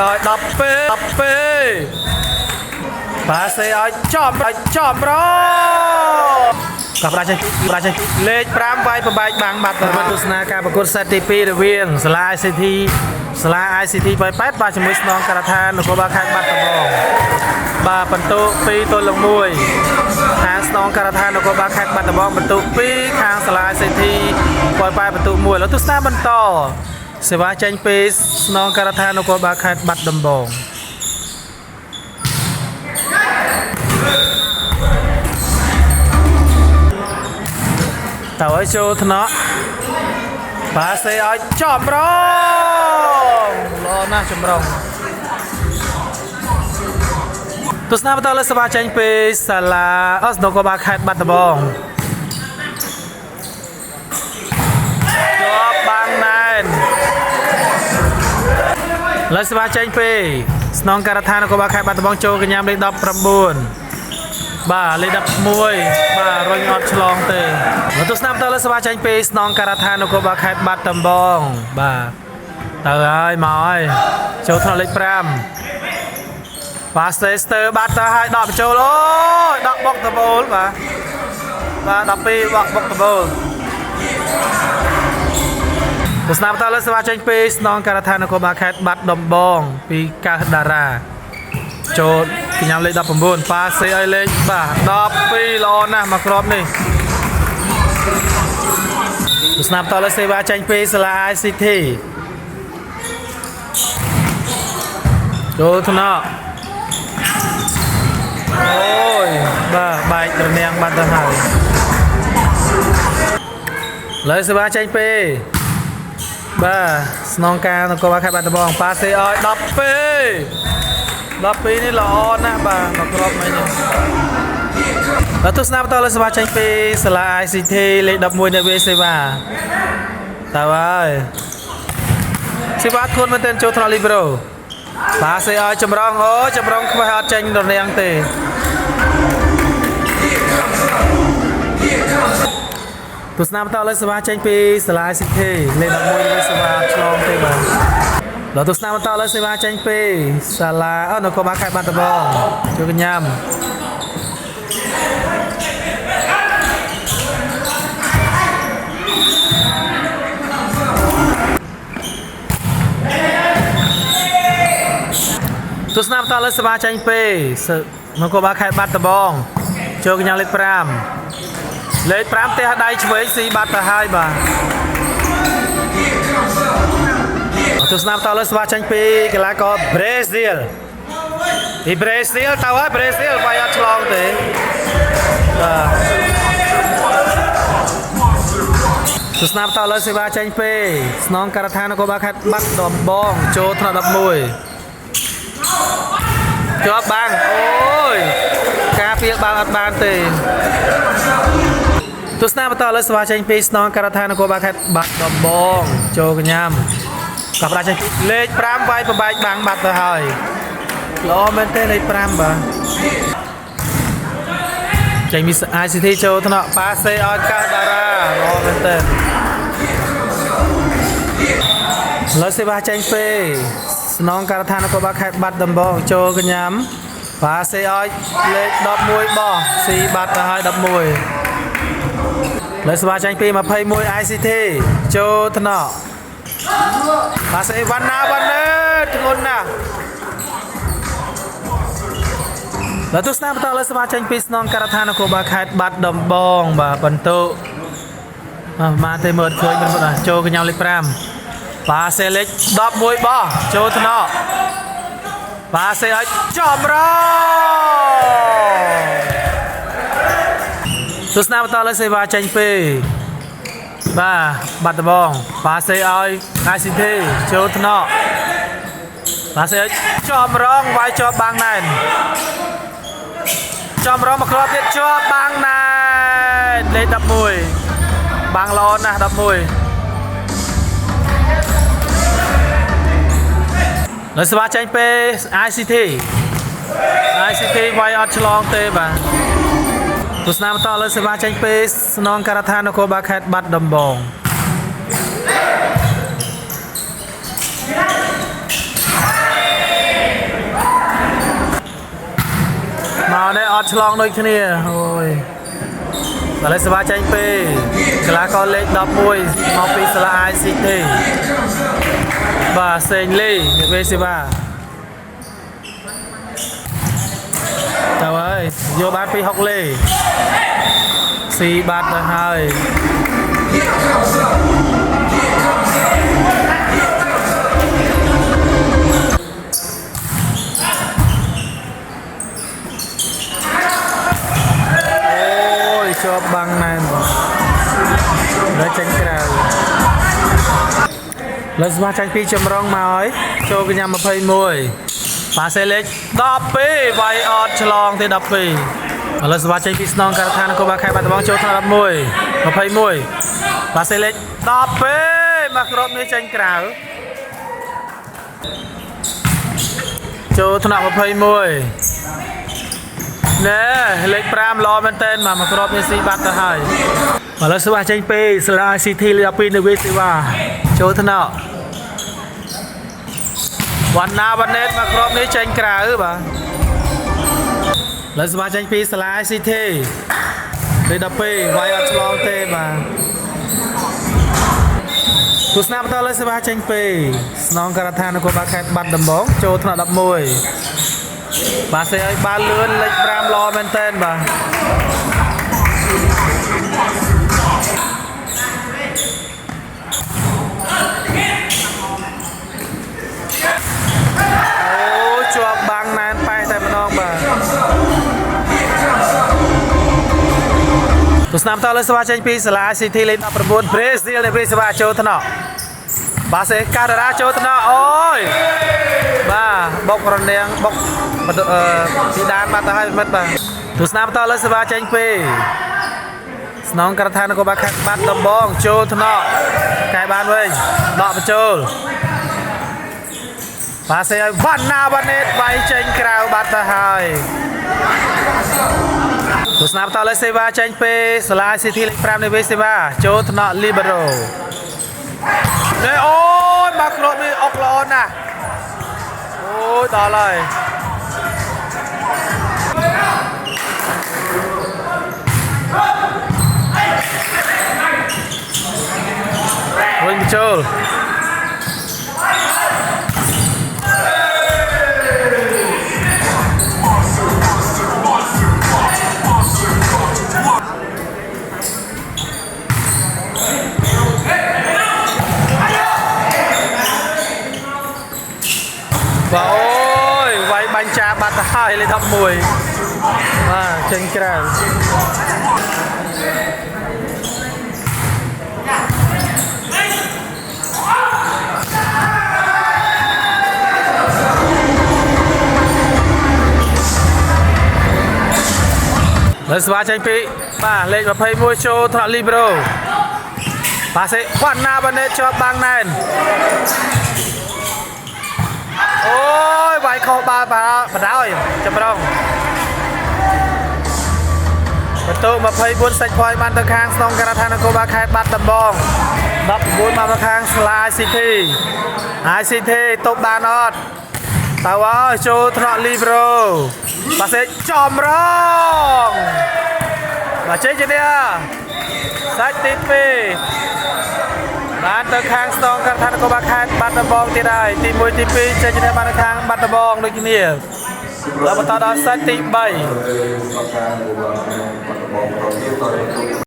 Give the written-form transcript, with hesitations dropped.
ឲ្យ10ពេលប៉ាសេឲ្យចំរកក៏ប្រាជិលេខ5វាយប្របែកបាំងបាត់ទៅទស្សនាការប្រកួតសេតទី2រវាងសាលា ICT 88បាទជាមួយស្នងការដ្ឋាននគរបាលខេត្តបាត់ដំបងបាទបន្ទុក2-1ខាងស្នងការដ្ឋាននគរបាលខេត្តបាត់ដំបងបន្ទុក2ខាងសាលា ICT 88បន្ទុក1លោកទស្សនាបន្តសេវាចេញពីស្នងការដ្ឋាននគរបាលខេត្តបាត់ដំបងតើឲ្យចូលថ្នាក់ប៉ាសេឲ្យចំរងល្អណាស់ចម្រងទស្សនាបន្តលើសេវាចេញពីសាលាស្នងការដ្ឋានខេត្តបាត់ដំបងជាប់បាំងណែនលើសេវាចេញពីស្នងការដ្ឋាននគរបាលខេត្តបាត់ដំបងចូលកញ្ញាលេខ19បាទលេខ11បាទរុញអត់ឆ្លងទេមកទស្សនាបន្តលើសេវាចេញពីស្នងការដ្ឋាននគរបាលខេត្តបាត់ដំបងបាទទៅហើយមកហើយចូលថ្នាក់លេខ5បាទស្ទើបាត់ទៅហើយដកបញ្ចូលអូយដកបុកតបូលបាទ12បុកតបូលទស្សនាបន្តលើសេវាចេញពីស្នងការដ្ឋាននគរបាលខេត្តបាត់ដំបងពីកាសតារាចូលកញ្ញាលេខ19ប៉ាសេឲ្យលេខបាទ12ល្អណាស់មកក្របនេះទស្សនាបន្តលើសេវាចេញពីសាលា ICT ចូលថ្នាក់អូយបាទបែករនាំងបាត់ទៅហើយលើសេវាចេញពីបាទស្នងការនគរបាលខេត្តបាត់ដំបងប៉ាសេឲ្យ10ពេល12នេះល្អណាស់បាទមកក្របមិញនេះបាទទស្សនាបន្តលើសេវាចេញពីសាលា ICT លេខ11អ្នកវាយសេវាតើហើយសេវាធន់មែនទែនចូលថ្នាក់លីប្រូប៉ាសេឲ្យចម្រងអូចម្រងខ្វះអត់ចេញរនាំងទេទស្សនាបន្តលើសេវាចេញពីសាលា ICT លេខ11អ្នកវាយសេវាឆ្លងទេបាទដល់ទស្សនាបន្តលើសេវាចេញពីសាលានគរបាលខេត្តបាត់ដំបងជួយកញ្ញាទស្សនាបន្តលើសេវាចេញពីនគរបាលខេត្តបាត់ដំបងជួយកញ្ញាលេខ5ផ្ទះដៃឆ្វេងស៊ីបាត់ទៅហើយបាទទស្សនាបន្តលើសេវាចេញពីកីឡាករប្រេស៊ីលទៅហើយប្រេស៊ីលវាយអត់ឆ្លងទេបាទទស្សនាបន្តលើសេវាចេញពីស្នងការដ្ឋាននគរបាលខេត្តបាត់ដំបងចូលថ្នាក់11ជាប់បាំងអូយការពារបាំងអត់បានទេទស្សនាបន្តលើសេវាចេញពីស្នងការដ្ឋាននគរបាលខេត្តបាត់ដំបងចូលកញ្ញាក៏ប្រាចេះលេខ5វាយប្របែកបាំងបាត់ទៅហើយល្អមែនទេលេខ5បាទចេញមី ICT ចូលថ្នាក់ប៉ាសេឲ្យកាសតារាល្អមែនទេលើសេវាចេញពីស្នងការដ្ឋាននគរបាលខេត្តបាត់ដំបងចូលកញ្ញាប៉ាសេឲ្យលេខ11បោះស៊ីបាត់ទៅហើយ11លើសេវាចេញពី21 ICT ចូលថ្នាក់ប៉ាសេវណ្ណាធ្ងន់ណាស់แล้วទស្សនាបន្តលើសេវាចេញពីស្នងការដ្ឋាននគរបាលខេត្តបាត់ដំបងបាទបន្ទុកមកទេមើលឃើញមិនបងចូលកញ្ញាលេខ5ប៉ាសេលេខ11បោះចូលថ្នាក់ប៉ាសេឲ្យចំរងទស្សនាបន្តលើសេវាចេញពីបាទបាត់ដំបងប៉ាសេឲ្យ ICT ចូលថ្នាក់ប៉ាសេឲ្យចំរងវាយជាប់បាំងណែនចំរងមកគ្រាប់ទៀតជាប់បាំងណែនលេខ11បាំងល្អណាស់11លើសេវាចេញពី ICT វាយអត់ឆ្លងទេបាទទស្សនាបន្តលើសេវាចេញពីស្នងការដ្ឋាននគរបាលខេត្តបាត់ដំបង ត់ឆ្លងដូចគ្នាអូយបាល់សេវាចេញពីកីឡាករលេខ11មកពីសាលា ICT បាទសេងលីនិវេសេវាតើហើយយកបានពី6លេស៊ីបាត់ទៅហើយជាប់បាំងណែនដល់ចេញក្រៅលើស្វាចាញ់ពីចម្រងមកហើយចូលកញ្ញា21ប៉ាសេលេខ12វាយអត់ឆ្លងទី12ឥឡូវស្វាចេញពីស្នងការដ្ឋាននគរបាលខេត្តបាត់ដំបងចូលថ្នាក់11 21ប៉ាសេលេខ12មកគ្រាប់នេះចេញក្រៅចូលថ្នាក់21ណែលេខ5ល្អមែនតើមកគ្រាប់នេះស៊ីបាត់ទៅហើយឥឡូវស្វាចេញពីសាលា ICT លេខ12នៅវិសេវាចូលថ្នាក់វណ្ណាវណ្ណេតមកគ្រាប់នេះចេញក្រៅបាទឥឡូវស្វាចេញពីសាលា ICT លេខ12វាយអត់ឆ្លងទេបាទទស្សនាបន្តលើសេវាចេញពីស្នងការដ្ឋាននគរបាលខេត្តបាត់ដំបងចូលថ្នាក់11បាទសេឲ្យបានលឿនលេខ5ល្អមែនតើបាទអូជាប់បាំងណែនប៉ែតែម្ដងបាទទស្សនាបន្តលើសេវាចេញពីសាលា ICT លេខ19ប្រេស៊ីលនៃវិសេវាចូលថ្នាក់បាទសេកាតារ៉ាចូលថ្នាក់អូយបាទបុករនាងបុកពីដានបាត់ទៅហើយមិត្តបាទទស្សនាបន្តលើសេវាចេញពីស្នងការដ្ឋាននគរបាលខេត្តបាត់ដំបងចូលថ្នាក់កែបានវិញដកបញ្ចូលបាទសេឲ្យវណ្ណាវណ្ណេតវាយចេញក្រៅបាត់ទៅហើយទស្សនាបន្តលើសេវាចេញពីសាលា ICT លេខ5នៃវិសេវាចូលថ្នាក់ Libero នេះអូយមកគ្រាប់នេះអុកល្អណាស់អូយដល់ហើយវិញចូលបាទអូយវាយបាញ់ចាបាត់ទៅហើយលេខ11បាទចេញក្រៅលើស្វាចេញពីបាទលេខ21ចូលថ្នាក់ Libero បាទសេវណ្ណាបណ្ឌិតជាប់បាំងណែនអូយវាយខុសបាល់បដ ாய் ចម្រងបន្ទូ24សេចក្ដីបានទៅខាងស្នងការដ្ឋាននគរបាលខេត្តបាត់ដំបង19មកខាងសាលា ICT តបបានអត់តើអើយចូលថ្នាក់ Libero បាទសេចម្រងបាទចេញជានេះសាច់ទី2បានទៅខាងស្នងការដ្ឋាននគរបាលខេត្តបាត់ដំបងទៀតហើយទី1ទី2ចេញជាបានទៅខាងបាត់ដំបងដូចគ្នាแล้วបន្តដល់សាច់ទី3